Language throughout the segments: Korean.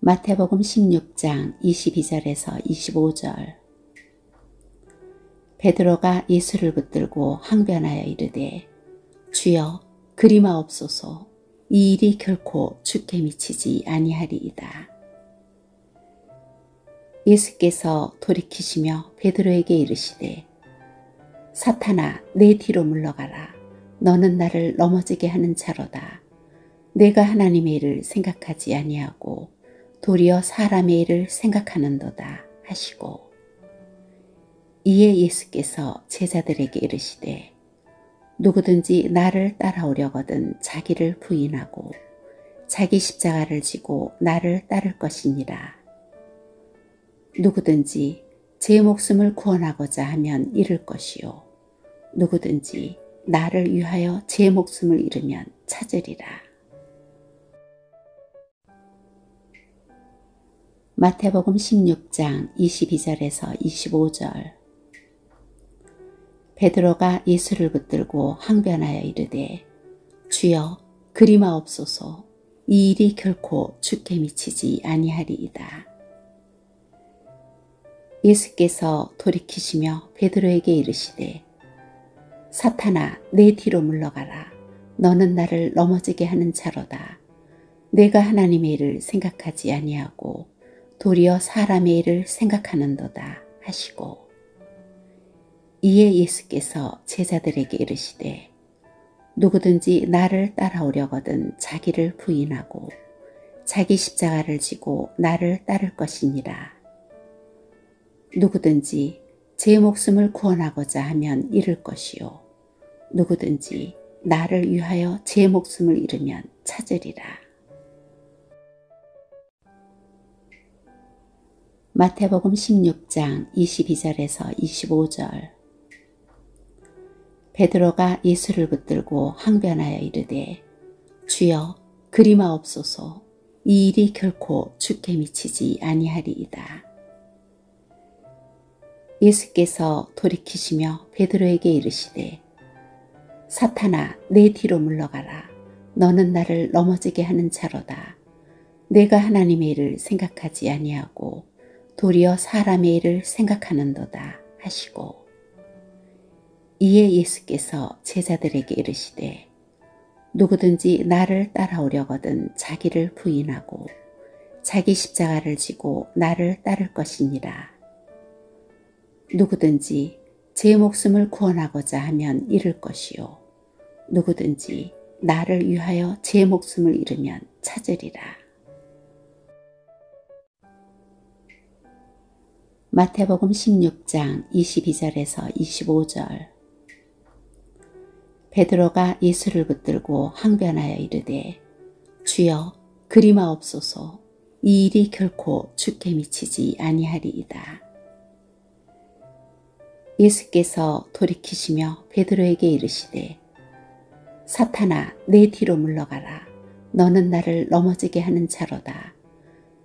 마태복음 16장 22절에서 25절. 베드로가 예수를 붙들고 항변하여 이르되 주여 그리마옵소서. 이 일이 결코 주께 미치지 아니하리이다. 예수께서 돌이키시며 베드로에게 이르시되 사탄아 내 뒤로 물러가라. 너는 나를 넘어지게 하는 자로다. 내가 하나님의 일을 생각하지 아니하고 도리어 사람의 일을 생각하는도다 하시고, 이에 예수께서 제자들에게 이르시되 누구든지 나를 따라오려거든 자기를 부인하고 자기 십자가를 지고 나를 따를 것이니라. 누구든지 제 목숨을 구원하고자 하면 잃을 것이요 누구든지 나를 위하여 제 목숨을 잃으면 찾으리라. 마태복음 16장 22절에서 25절. 베드로가 예수를 붙들고 항변하여 이르되 주여 그리마옵소서. 이 일이 결코 주께 미치지 아니하리이다. 예수께서 돌이키시며 베드로에게 이르시되 사탄아 내 뒤로 물러가라. 너는 나를 넘어지게 하는 자로다. 내가 하나님의 일을 생각하지 아니하고 도리어 사람의 일을 생각하는도다 하시고, 이에 예수께서 제자들에게 이르시되 누구든지 나를 따라오려거든 자기를 부인하고 자기 십자가를 지고 나를 따를 것이니라. 누구든지 제 목숨을 구원하고자 하면 잃을 것이요 누구든지 나를 위하여 제 목숨을 잃으면 찾으리라. 마태복음 16장 22절에서 25절. 베드로가 예수를 붙들고 항변하여 이르되 주여 그리마옵소서. 이 일이 결코 주께 미치지 아니하리이다. 예수께서 돌이키시며 베드로에게 이르시되 사탄아 내 뒤로 물러가라. 너는 나를 넘어지게 하는 자로다. 내가 하나님의 일을 생각하지 아니하고 도리어 사람의 일을 생각하는도다 하시고, 이에 예수께서 제자들에게 이르시되 누구든지 나를 따라오려거든 자기를 부인하고 자기 십자가를 지고 나를 따를 것이니라. 누구든지 제 목숨을 구원하고자 하면 잃을 것이요 누구든지 나를 위하여 제 목숨을 잃으면 찾으리라. 마태복음 16장 22절에서 25절. 베드로가 예수를 붙들고 항변하여 이르되 주여 그리마옵소서. 이 일이 결코 주께 미치지 아니하리이다. 예수께서 돌이키시며 베드로에게 이르시되 사탄아 내 뒤로 물러가라. 너는 나를 넘어지게 하는 자로다.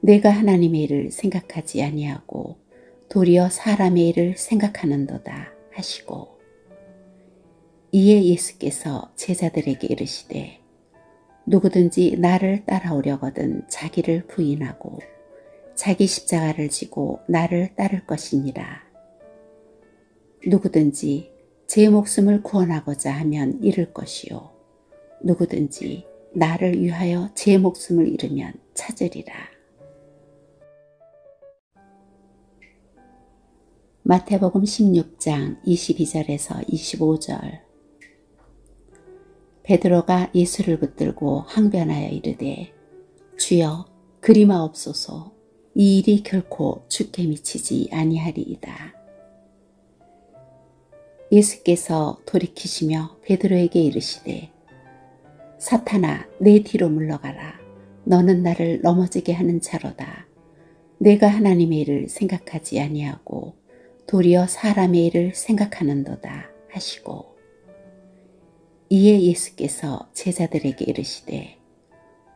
내가 하나님의 일을 생각하지 아니하고 도리어 사람의 일을 생각하는도다 하시고, 이에 예수께서 제자들에게 이르시되 누구든지 나를 따라오려거든 자기를 부인하고 자기 십자가를 지고 나를 따를 것이니라. 누구든지 제 목숨을 구원하고자 하면 잃을 것이요 누구든지 나를 위하여 제 목숨을 잃으면 찾으리라. 마태복음 16장 22절에서 25절. 베드로가 예수를 붙들고 항변하여 이르되 주여 그리마옵소서. 이 일이 결코 주께 미치지 아니하리이다. 예수께서 돌이키시며 베드로에게 이르시되 사탄아 내 뒤로 물러가라. 너는 나를 넘어지게 하는 자로다. 내가 하나님의 일을 생각하지 아니하고 도리어 사람의 일을 생각하는도다 하시고, 이에 예수께서 제자들에게 이르시되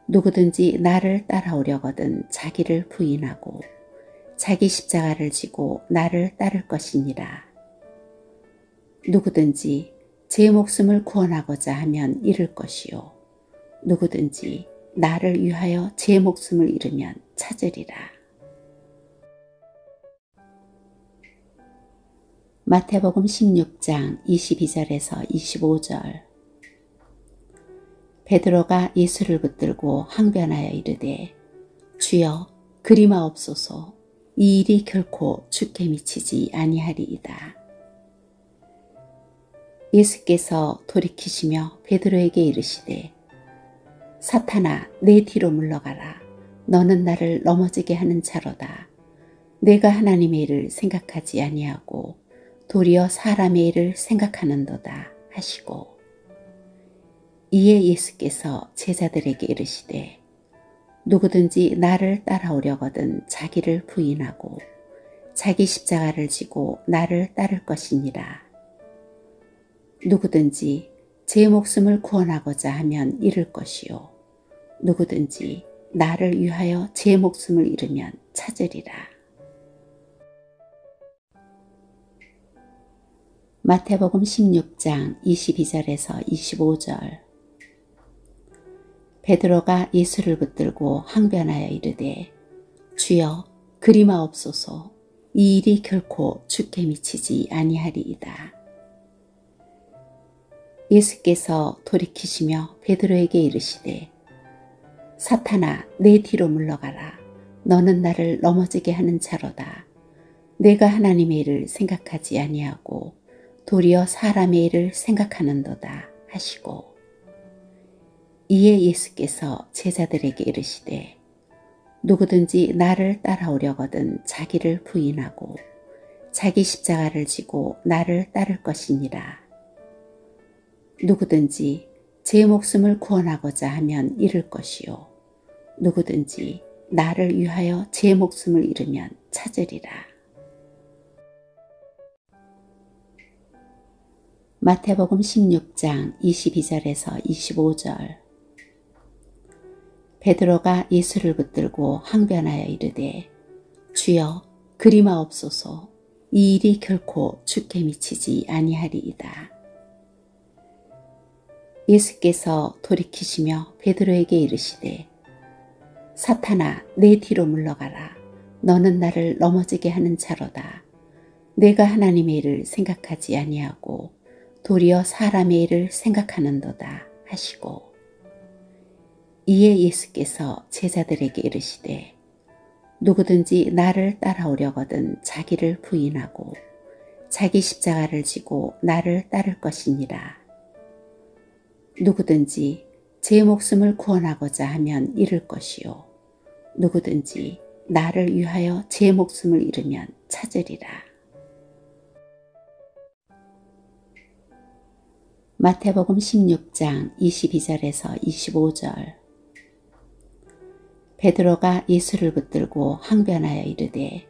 누구든지 나를 따라오려거든 자기를 부인하고 자기 십자가를 지고 나를 따를 것이니라. 누구든지 제 목숨을 구원하고자 하면 잃을 것이요 누구든지 나를 위하여 제 목숨을 잃으면 찾으리라. 마태복음 16장 22절에서 25절. 베드로가 예수를 붙들고 항변하여 이르되 주여 그리마옵소서. 이 일이 결코 주께 미치지 아니하리이다. 예수께서 돌이키시며 베드로에게 이르시되 사탄아 내 뒤로 물러가라. 너는 나를 넘어지게 하는 자로다. 내가 하나님의 일을 생각하지 아니하고 도리어 사람의 일을 생각하는도다 하시고, 이에 예수께서 제자들에게 이르시되 누구든지 나를 따라오려거든 자기를 부인하고 자기 십자가를 지고 나를 따를 것이니라. 누구든지 제 목숨을 구원하고자 하면 잃을 것이요 누구든지 나를 위하여 제 목숨을 잃으면 찾으리라. 마태복음 16장 22절에서 25절. 베드로가 예수를 붙들고 항변하여 이르되 주여 그리마옵소서. 이 일이 결코 주께 미치지 아니하리이다. 예수께서 돌이키시며 베드로에게 이르시되 사탄아 내 뒤로 물러가라. 너는 나를 넘어지게 하는 자로다. 내가 하나님의 일을 생각하지 아니하고 도리어 사람의 일을 생각하는도다 하시고, 이에 예수께서 제자들에게 이르시되 누구든지 나를 따라오려거든 자기를 부인하고 자기 십자가를 지고 나를 따를 것이니라. 누구든지 제 목숨을 구원하고자 하면 잃을 것이요 누구든지 나를 위하여 제 목숨을 잃으면 찾으리라. 마태복음 16장 22절에서 25절. 베드로가 예수를 붙들고 항변하여 이르되 주여 그리마옵소서. 이 일이 결코 주께 미치지 아니하리이다. 예수께서 돌이키시며 베드로에게 이르시되 사탄아 내 뒤로 물러가라. 너는 나를 넘어지게 하는 자로다. 내가 하나님의 일을 생각하지 아니하고 도리어 사람의 일을 생각하는도다 하시고, 이에 예수께서 제자들에게 이르시되 누구든지 나를 따라오려거든 자기를 부인하고 자기 십자가를 지고 나를 따를 것이니라. 누구든지 제 목숨을 구원하고자 하면 잃을 것이요 누구든지 나를 위하여 제 목숨을 잃으면 찾으리라. 마태복음 16장 22절에서 25절. 베드로가 예수를 붙들고 항변하여 이르되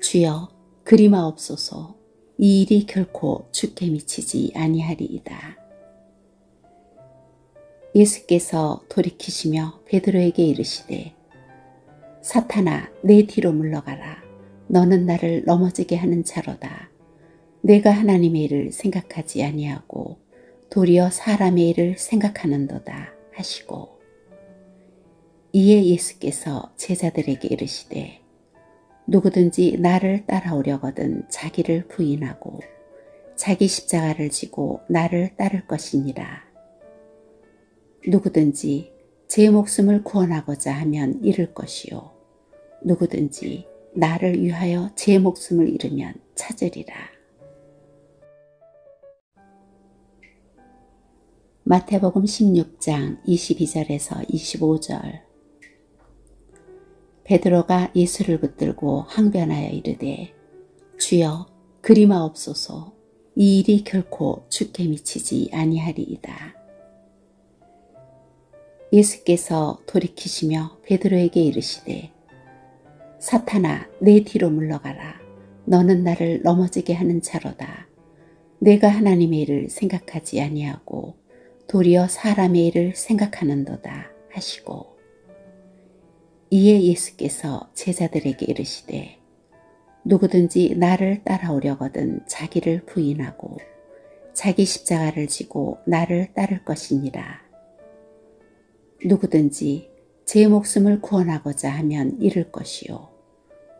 주여 그리마옵소서. 이 일이 결코 주께 미치지 아니하리이다. 예수께서 돌이키시며 베드로에게 이르시되 사탄아 내 뒤로 물러가라. 너는 나를 넘어지게 하는 자로다. 내가 하나님의 일을 생각하지 아니하고 도리어 사람의 일을 생각하는도다 하시고, 이에 예수께서 제자들에게 이르시되 누구든지 나를 따라오려거든 자기를 부인하고 자기 십자가를 지고 나를 따를 것이니라. 누구든지 제 목숨을 구원하고자 하면 잃을 것이요 누구든지 나를 위하여 제 목숨을 잃으면 찾으리라. 마태복음 16장 22절에서 25절. 베드로가 예수를 붙들고 항변하여 이르되 주여 그리마옵소서. 이 일이 결코 주께 미치지 아니하리이다. 예수께서 돌이키시며 베드로에게 이르시되 사탄아 내 뒤로 물러가라. 너는 나를 넘어지게 하는 자로다. 내가 하나님의 일을 생각하지 아니하고 도리어 사람의 일을 생각하는도다 하시고, 이에 예수께서 제자들에게 이르시되 누구든지 나를 따라오려거든 자기를 부인하고 자기 십자가를 지고 나를 따를 것이니라. 누구든지 제 목숨을 구원하고자 하면 잃을 것이요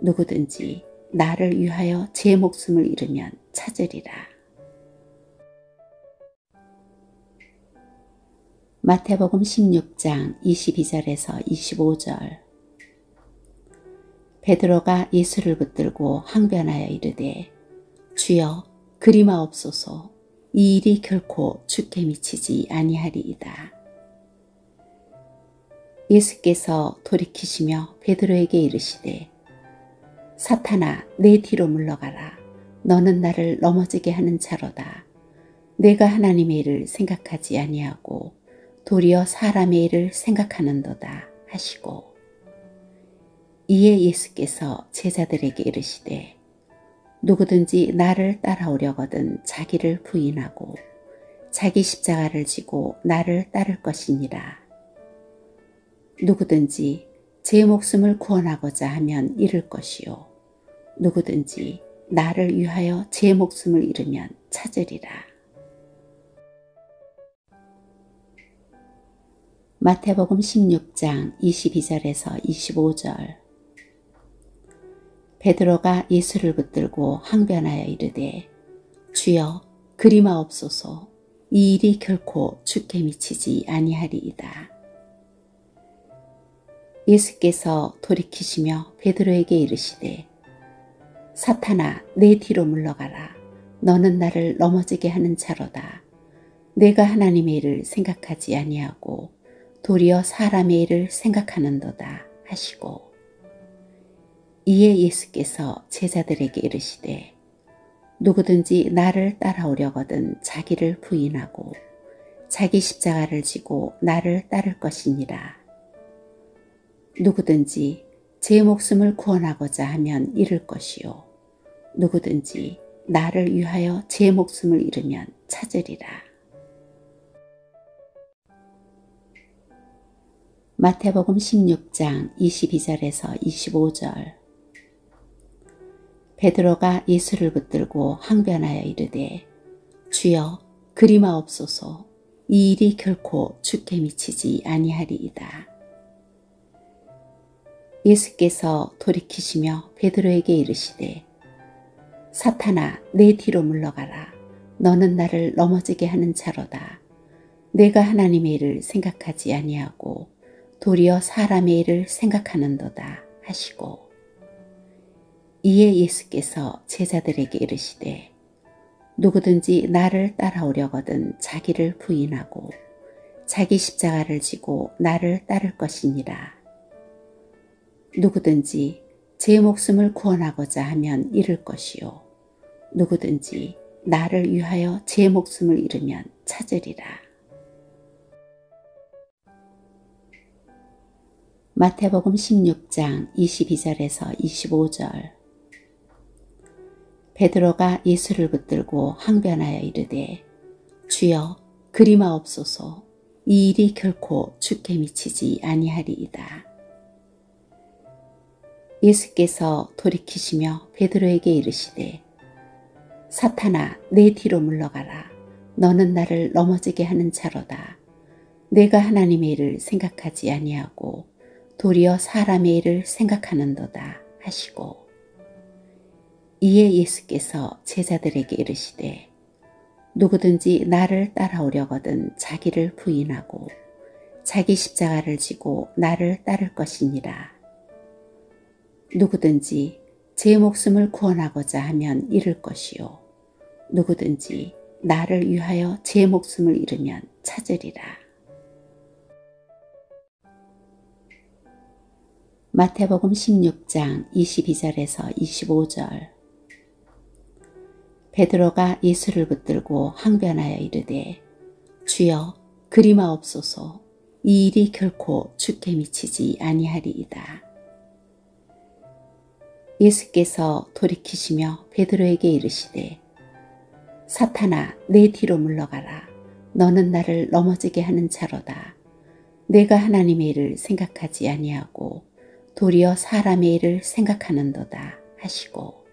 누구든지 나를 위하여 제 목숨을 잃으면 찾으리라. 마태복음 16장 22절에서 25절. 베드로가 예수를 붙들고 항변하여 이르되 주여 그리마옵소서. 이 일이 결코 주께 미치지 아니하리이다. 예수께서 돌이키시며 베드로에게 이르시되 사탄아 내 뒤로 물러가라. 너는 나를 넘어지게 하는 자로다. 내가 하나님의 일을 생각하지 아니하고 도리어 사람의 일을 생각하는도다 하시고 이에 예수께서 제자들에게 이르시되 누구든지 나를 따라오려거든 자기를 부인하고 자기 십자가를 지고 나를 따를 것이니라. 누구든지 제 목숨을 구원하고자 하면 잃을 것이요 누구든지 나를 위하여 제 목숨을 잃으면 찾으리라. 마태복음 16장 22절에서 25절. 베드로가 예수를 붙들고 항변하여 이르되 주여 그리마옵소서. 이 일이 결코 주께 미치지 아니하리이다. 예수께서 돌이키시며 베드로에게 이르시되 사탄아 내 뒤로 물러가라. 너는 나를 넘어지게 하는 자로다. 내가 하나님의 일을 생각하지 아니하고 도리어 사람의 일을 생각하는도다 하시고 이에 예수께서 제자들에게 이르시되 누구든지 나를 따라오려거든 자기를 부인하고 자기 십자가를 지고 나를 따를 것이니라. 누구든지 제 목숨을 구원하고자 하면 잃을 것이요 누구든지 나를 위하여 제 목숨을 잃으면 찾으리라. 마태복음 16장 22절에서 25절. 베드로가 예수를 붙들고 항변하여 이르되 주여 그리마옵소서. 이 일이 결코 주께 미치지 아니하리이다. 예수께서 돌이키시며 베드로에게 이르시되 사탄아 내 뒤로 물러가라. 너는 나를 넘어지게 하는 자로다. 내가 하나님의 일을 생각하지 아니하고 도리어 사람의 일을 생각하는도다 하시고 이에 예수께서 제자들에게 이르시되 누구든지 나를 따라오려거든 자기를 부인하고 자기 십자가를 지고 나를 따를 것이니라. 누구든지 제 목숨을 구원하고자 하면 잃을 것이요 누구든지 나를 위하여 제 목숨을 잃으면 찾으리라. 마태복음 16장 22절에서 25절. 베드로가 예수를 붙들고 항변하여 이르되 주여 그리마옵소서. 이 일이 결코 주께 미치지 아니하리이다. 예수께서 돌이키시며 베드로에게 이르시되 사탄아 내 뒤로 물러가라. 너는 나를 넘어지게 하는 자로다. 내가 하나님의 일을 생각하지 아니하고 도리어 사람의 일을 생각하는도다 하시고 이에 예수께서 제자들에게 이르시되 누구든지 나를 따라오려거든 자기를 부인하고 자기 십자가를 지고 나를 따를 것이니라. 누구든지 제 목숨을 구원하고자 하면 잃을 것이요 누구든지 나를 위하여 제 목숨을 잃으면 찾으리라. 마태복음 16장 22절에서 25절. 베드로가 예수를 붙들고 항변하여 이르되 주여 그리마옵소서. 이 일이 결코 주께 미치지 아니하리이다. 예수께서 돌이키시며 베드로에게 이르시되 사탄아 내 뒤로 물러가라. 너는 나를 넘어지게 하는 자로다. 내가 하나님의 일을 생각하지 아니하고 도리어 사람의 일을 생각하는도다 하시고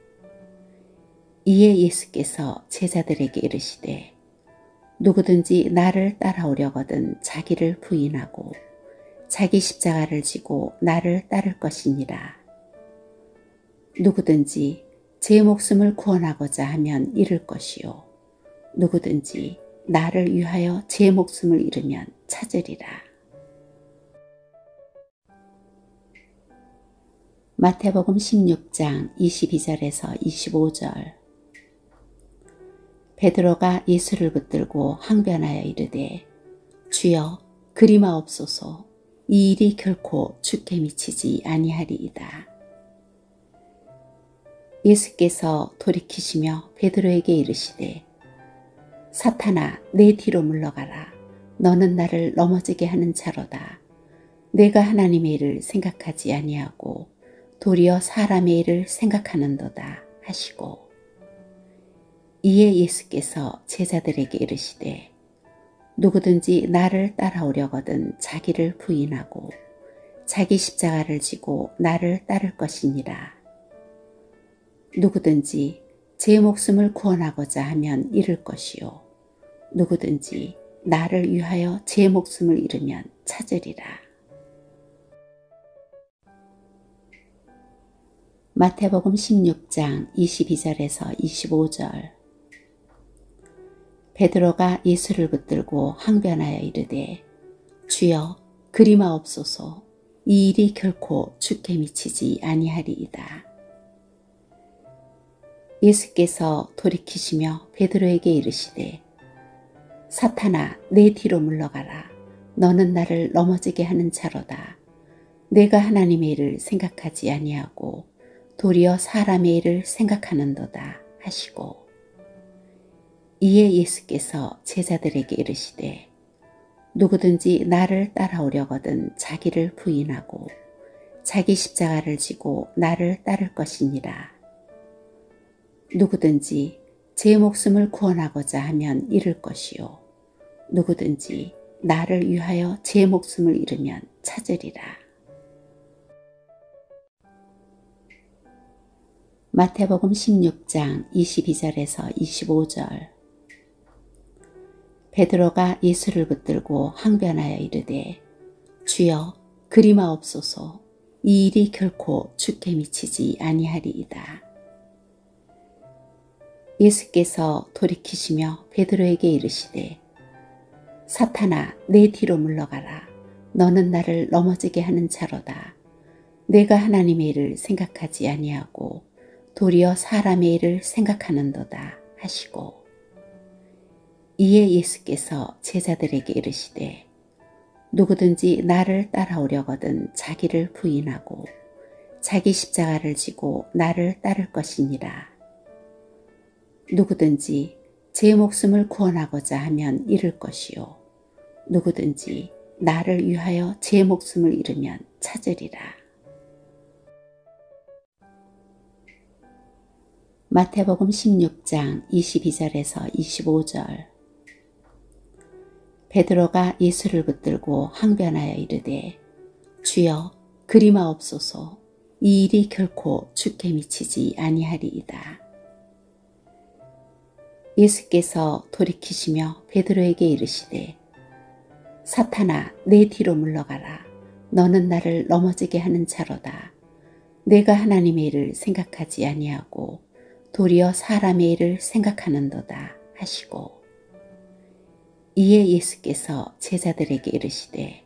이에 예수께서 제자들에게 이르시되 누구든지 나를 따라오려거든 자기를 부인하고 자기 십자가를 지고 나를 따를 것이니라. 누구든지 제 목숨을 구원하고자 하면 잃을 것이요 누구든지 나를 위하여 제 목숨을 잃으면 찾으리라. 마태복음 16장 22절에서 25절. 베드로가 예수를 붙들고 항변하여 이르되 주여 그리마옵소서. 이 일이 결코 주께 미치지 아니하리이다. 예수께서 돌이키시며 베드로에게 이르시되 사탄아 내 뒤로 물러가라. 너는 나를 넘어지게 하는 자로다. 내가 하나님의 일을 생각하지 아니하고 도리어 사람의 일을 생각하는도다 하시고 이에 예수께서 제자들에게 이르시되 누구든지 나를 따라오려거든 자기를 부인하고 자기 십자가를 지고 나를 따를 것이니라. 누구든지 제 목숨을 구원하고자 하면 잃을 것이요 누구든지 나를 위하여 제 목숨을 잃으면 찾으리라. 마태복음 16장 22절에서 25절. 베드로가 예수를 붙들고 항변하여 이르되 주여 그리마옵소서. 이 일이 결코 주께 미치지 아니하리이다. 예수께서 돌이키시며 베드로에게 이르시되 사탄아 내 뒤로 물러가라. 너는 나를 넘어지게 하는 자로다. 내가 하나님의 일을 생각하지 아니하고 도리어 사람의 일을 생각하는도다 하시고 이에 예수께서 제자들에게 이르시되 누구든지 나를 따라오려거든 자기를 부인하고 자기 십자가를 지고 나를 따를 것이니라. 누구든지 제 목숨을 구원하고자 하면 잃을 것이요 누구든지 나를 위하여 제 목숨을 잃으면 찾으리라. 마태복음 16장 22절에서 25절. 베드로가 예수를 붙들고 항변하여 이르되 주여 그리마옵소서. 이 일이 결코 주께 미치지 아니하리이다. 예수께서 돌이키시며 베드로에게 이르시되 사탄아 내 뒤로 물러가라. 너는 나를 넘어지게 하는 자로다. 내가 하나님의 일을 생각하지 아니하고 도리어 사람의 일을 생각하는도다 하시고 이에 예수께서 제자들에게 이르시되 누구든지 나를 따라오려거든 자기를 부인하고 자기 십자가를 지고 나를 따를 것이니라. 누구든지 제 목숨을 구원하고자 하면 잃을 것이요 누구든지 나를 위하여 제 목숨을 잃으면 찾으리라. 마태복음 16장 22절에서 25절. 베드로가 예수를 붙들고 항변하여 이르되 주여 그리마옵소서. 이 일이 결코 주께 미치지 아니하리이다. 예수께서 돌이키시며 베드로에게 이르시되 사탄아 내 뒤로 물러가라. 너는 나를 넘어지게 하는 자로다. 내가 하나님의 일을 생각하지 아니하고 도리어 사람의 일을 생각하는도다 하시고 이에 예수께서 제자들에게 이르시되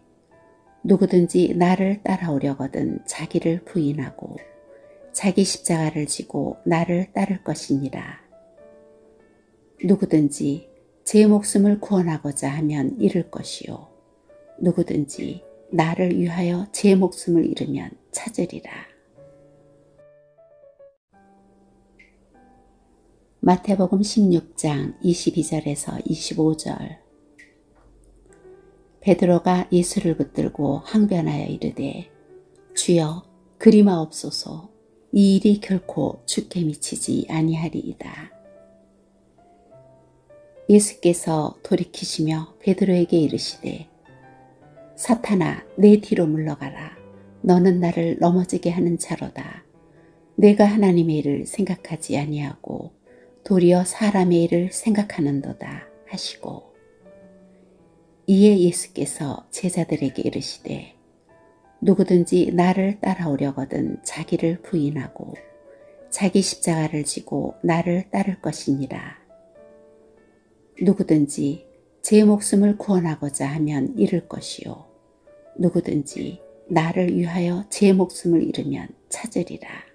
누구든지 나를 따라오려거든 자기를 부인하고 자기 십자가를 지고 나를 따를 것이니라. 누구든지 제 목숨을 구원하고자 하면 잃을 것이요 누구든지 나를 위하여 제 목숨을 잃으면 찾으리라. 마태복음 16장 22절에서 25절. 베드로가 예수를 붙들고 항변하여 이르되 주여 그리마옵소서. 이 일이 결코 주께 미치지 아니하리이다. 예수께서 돌이키시며 베드로에게 이르시되 사탄아 내 뒤로 물러가라. 너는 나를 넘어지게 하는 자로다. 내가 하나님의 일을 생각하지 아니하고 도리어 사람의 일을 생각하는도다 하시고 이에 예수께서 제자들에게 이르시되 누구든지 나를 따라오려거든 자기를 부인하고 자기 십자가를 지고 나를 따를 것이니라. 누구든지 제 목숨을 구원하고자 하면 잃을 것이요 누구든지 나를 위하여 제 목숨을 잃으면 찾으리라.